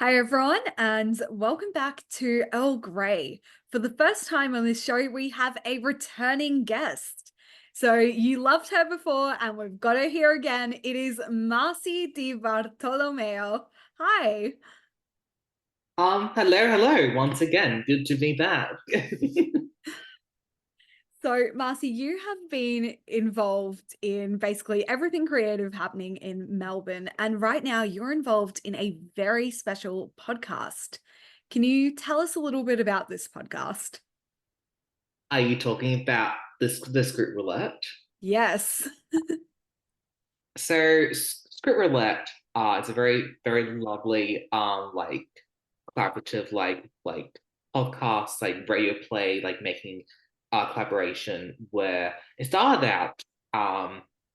Hi, everyone, and welcome back to Earl Grey. For the first time on this show, we have a returning guest. So you loved her before, and we've got her here again. It is Marcie Di Bartolomeo. Hi. Hello, once again. Good to be back. So, Marcie, you have been involved in basically everything creative happening in Melbourne, and right now you're involved in a very special podcast. Can you tell us a little bit about this podcast? Are you talking about the Script Roulette? Yes. Script Roulette, it's a very lovely collaborative podcast, like radio play, like making collaboration where it started out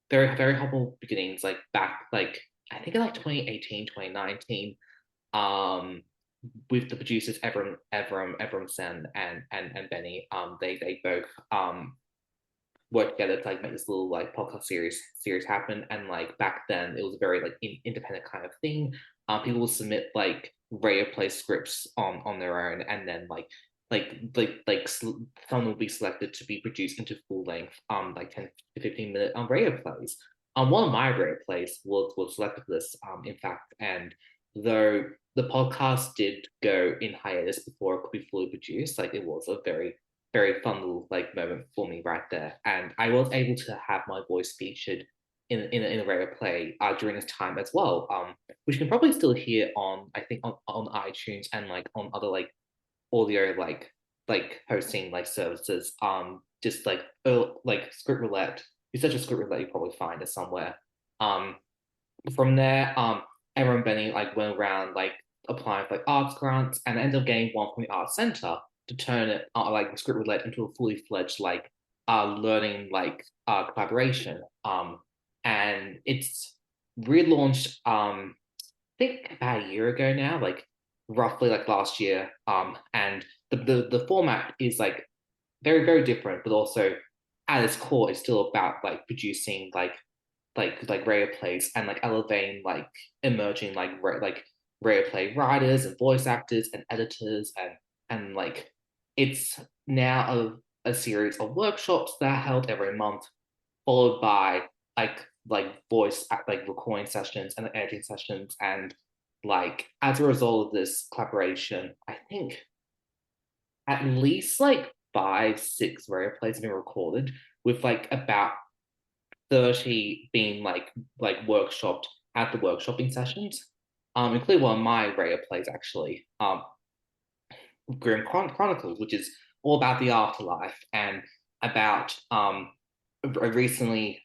very humble beginnings, like back like I think in like 2018, 2019. um with the producers Evram and Benny. They both worked together to like make this little like podcast series happen. And like back then, it was a very like independent kind of thing. People will submit like radio play scripts on their own, and then someone will be selected to be produced into full length like 10 to 15 minute radio plays. One of my radio plays was selected for this in fact. And though the podcast did go in hiatus before it could be fully produced, like it was a very fun little like moment for me right there. And I was able to have my voice featured in a radio play during this time as well, which you can probably still hear on I think on iTunes and like on other like audio like hosting like services. Just like Script Roulette. If you search a Script Roulette, you probably find it somewhere. Um, from there, everyone Benny like went around like applying for like arts grants and ended up getting one from the Arts Center to turn it like Script Roulette into a fully fledged like learning like collaboration. And it's relaunched I think about a year ago now, like roughly like last year. And the format is like very different, but also at its core, it's still about like producing like radio plays and like elevating like emerging like radio play writers and voice actors and editors. And like it's now a series of workshops that are held every month, followed by like voice like recording sessions and editing sessions. And like as a result of this collaboration, I think at least like 5 6 radio plays have been recorded, with like about 30 being like workshopped at the workshopping sessions, including one of my radio plays actually, Grim Chronicles, which is all about the afterlife and about a recently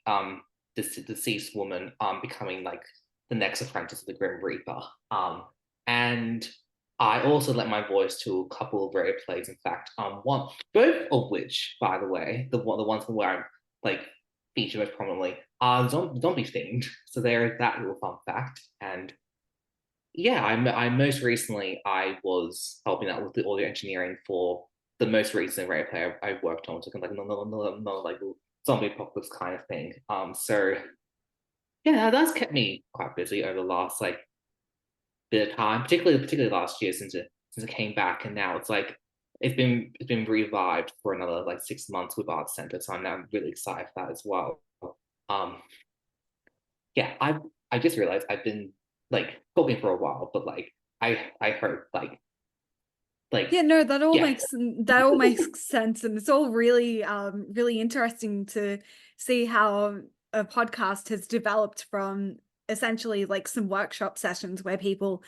deceased woman becoming like the next apprentice of the Grim Reaper. And I also lent my voice to a couple of radio plays, in fact, both of which, by the way, the ones where I'm like featured most prominently are zombie themed. So there is that little fun fact. And yeah, I most recently I was helping out with the audio engineering for the most recent radio play I've worked on, so like no like zombie apocalypse kind of thing. So yeah, that's kept me quite busy over the last like bit of time, particularly last year since it came back. And now it's like it's been revived for another like 6 months with Art Center. So I'm now really excited for that as well. Um, yeah, I just realized I've been like talking for a while, but like I heard like Yeah, no, yeah. that all makes sense, and it's all really really interesting to see how a podcast has developed from essentially like some workshop sessions where people,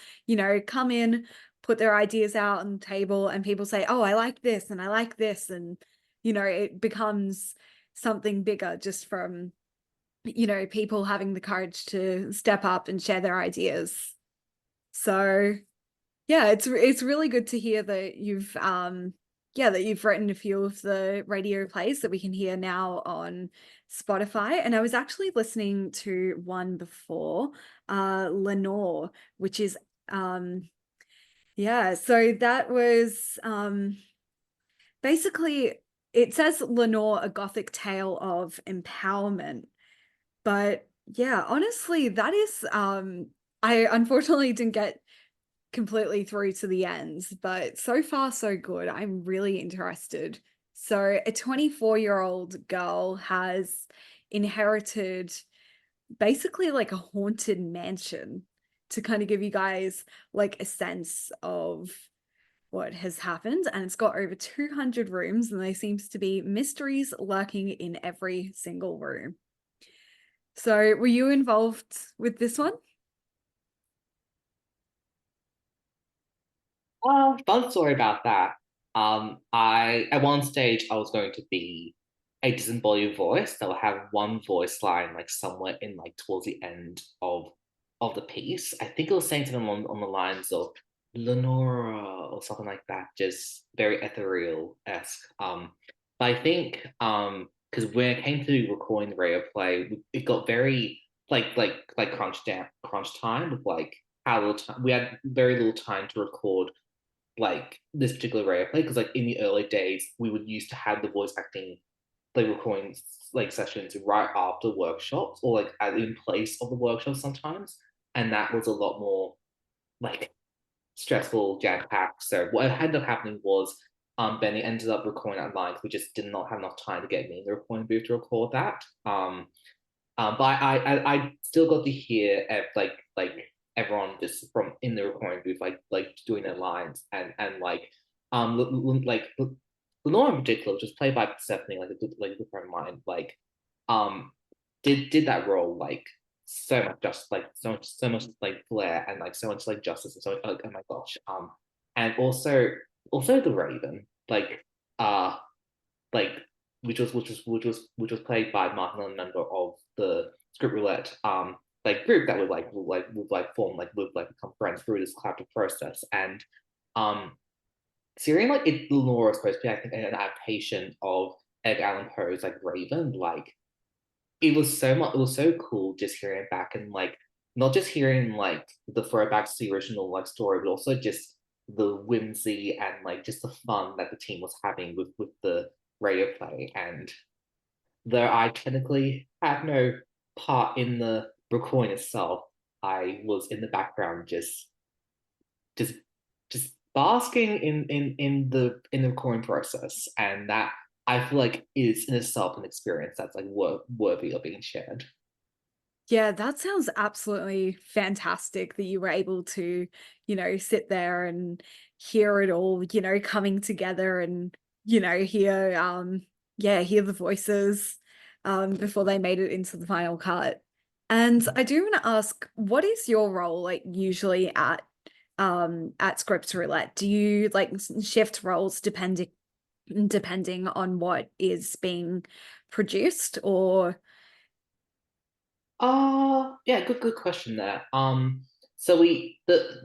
come in, put their ideas out on the table, and people say, "Oh, I like this and I like this," and it becomes something bigger just from, people having the courage to step up and share their ideas. So yeah, it's really good to hear that you've written a few of the radio plays that we can hear now on Spotify. And I was actually listening to one before, Lenore, which is yeah, so that was basically, it says Lenore, a gothic tale of empowerment. But yeah, honestly, that is I unfortunately didn't get completely through to the end, but so far so good. I'm really interested. So a 24-year-old girl has inherited basically like a haunted mansion, to kind of give you guys like a sense of what has happened. And it's got over 200 rooms, and there seems to be mysteries lurking in every single room. So were you involved with this one? Fun story about that. I at one stage I was going to be a disembodied voice that will have one voice line like somewhere in like towards the end of the piece. I think it was saying something on the lines of Lenora or something like that, just very ethereal esque. But I think because when it came to recording the radio play, it got very crunch time with like how little time we had very little time to record like this particular radio play because like in the early days we would used to have the voice acting like recording like sessions right after workshops or like in place of the workshops sometimes, and that was a lot more like stressful, jam packed. So what ended up happening was Benny ended up recording that line. We just did not have enough time to get me in the recording booth to record that. But I still got to hear like everyone just from in the recording booth like doing their lines and like like Lenore in particular, which was played by Stephanie, like a good friend of mine, like um did that role like so much just like so much like flair and like so much like justice and so like oh my gosh. And also the Raven uh like which was played by Martin, a member of the Script Roulette like group that would form like would like become friends through this collaborative process. And um Syrian like it Lenore is supposed to be I think an adaptation of Edgar Allan Poe's like Raven. Like it was so cool just hearing it back and like not just hearing like the throwbacks to the original like story, but also just the whimsy and like just the fun that the team was having with the radio play. And though I technically had no part in the recording itself, I was in the background just just basking in the recording process, and that I feel like is in itself an experience that's like worthy of being shared. Yeah, that sounds absolutely fantastic that you were able to, sit there and hear it all, coming together and, hear the voices before they made it into the final cut. And I do want to ask, what is your role like usually at Script Roulette? Do you like shift roles depending on what is being produced, or Yeah, good question there. So the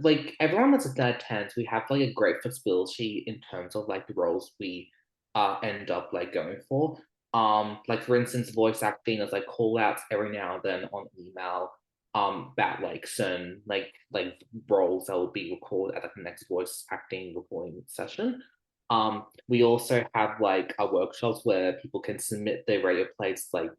like everyone that's a dead tens, we have like a great flexibility in terms of like the roles we end up like going for. Like for instance, voice acting is like call outs every now and then on email about like certain like roles that will be recorded at like the next voice acting recording session. We also have like our workshops where people can submit their radio plays like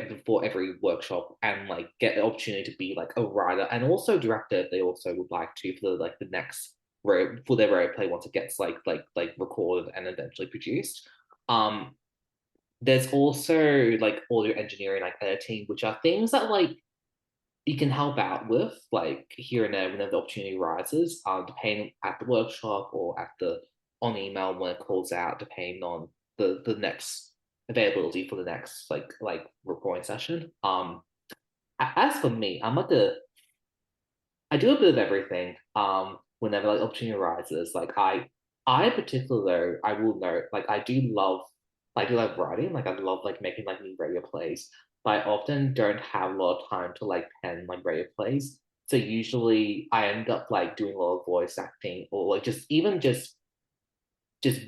before every workshop and like get the opportunity to be like a writer and also director if they also would like to for the next for their radio play once it gets like recorded and eventually produced. Um, there's also like audio engineering, like editing, which are things that like you can help out with like here and there whenever the opportunity arises, depending at the workshop or at the on email when it calls out, depending on the next availability for the next like recording session. As for me, I do a bit of everything. Whenever like opportunity arises, like I in particular though, I will note like I do love writing. Like I love like making like new radio plays, but I often don't have a lot of time to like pen like radio plays. So usually I end up like doing a lot of voice acting or like just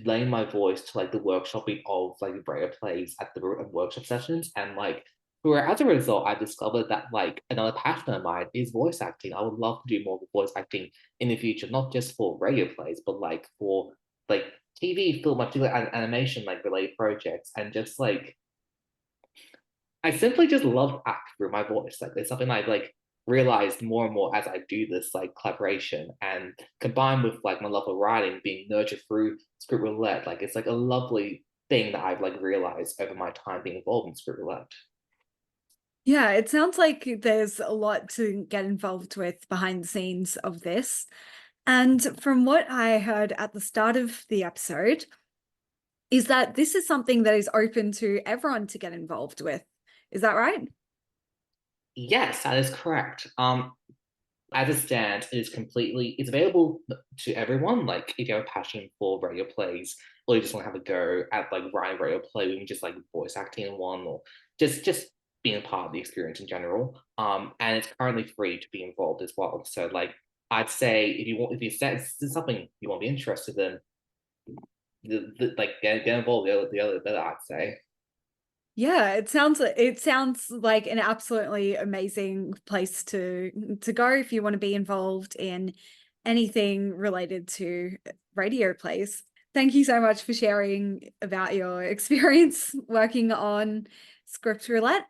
laying my voice to like the workshopping of like radio plays at the workshop sessions. And like where as a result I discovered that like another passion of mine is voice acting. I would love to do more voice acting in the future, not just for radio plays but like for like TV, film, particularly animation like related projects. And just like I simply just love acting through my voice. Like it's something I like realized more and more as I do this like collaboration, and combined with like my love of writing being nurtured through Script Roulette, like it's like a lovely thing that I've like realized over my time being involved in Script Roulette. Yeah, it sounds like there's a lot to get involved with behind the scenes of this. And from what I heard at the start of the episode, is that this is something that is open to everyone to get involved with. Is that right? Yes, that is correct. As it stands, it's available to everyone. Like if you have a passion for radio plays, or you just want to have a go at like writing a radio play, even just like voice acting in one, or just being a part of the experience in general. And it's currently free to be involved as well. So like I'd say if you set it's something you want to be interested in, like get involved. The other better, I'd say. Yeah, it sounds like an absolutely amazing place to go if you want to be involved in anything related to radio plays. Thank you so much for sharing about your experience working on Script Roulette.